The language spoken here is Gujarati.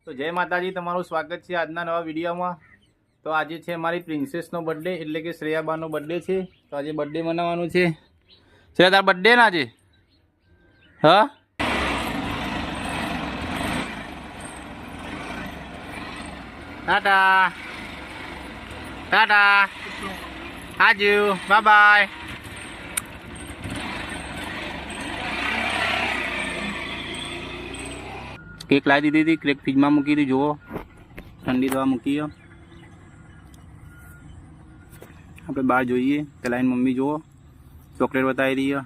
તો જય માતાજી, તમારું સ્વાગત છે આજના નવા વિડીયોમાં। તો આજે છે અમારી પ્રિન્સેસનો બર્થડે, એટલે કે શ્રેયાબાનો બર્થડે છે। તો આજે બર્થડે મનાવવાનું છે। શ્રેયા, તાર બર્થડે ના આજે? હા, ટાટા ટાટા, આજુ બાય બાય। કેક લાવી દીધી હતી, કેક ફ્રીજમાં મૂકી હતી, જુઓ ઠંડી દવા મૂકી। આપણે બહાર જોઈએ પેલા એની મમ્મી જુઓ ચોકલેટ બતાવી રહી છે।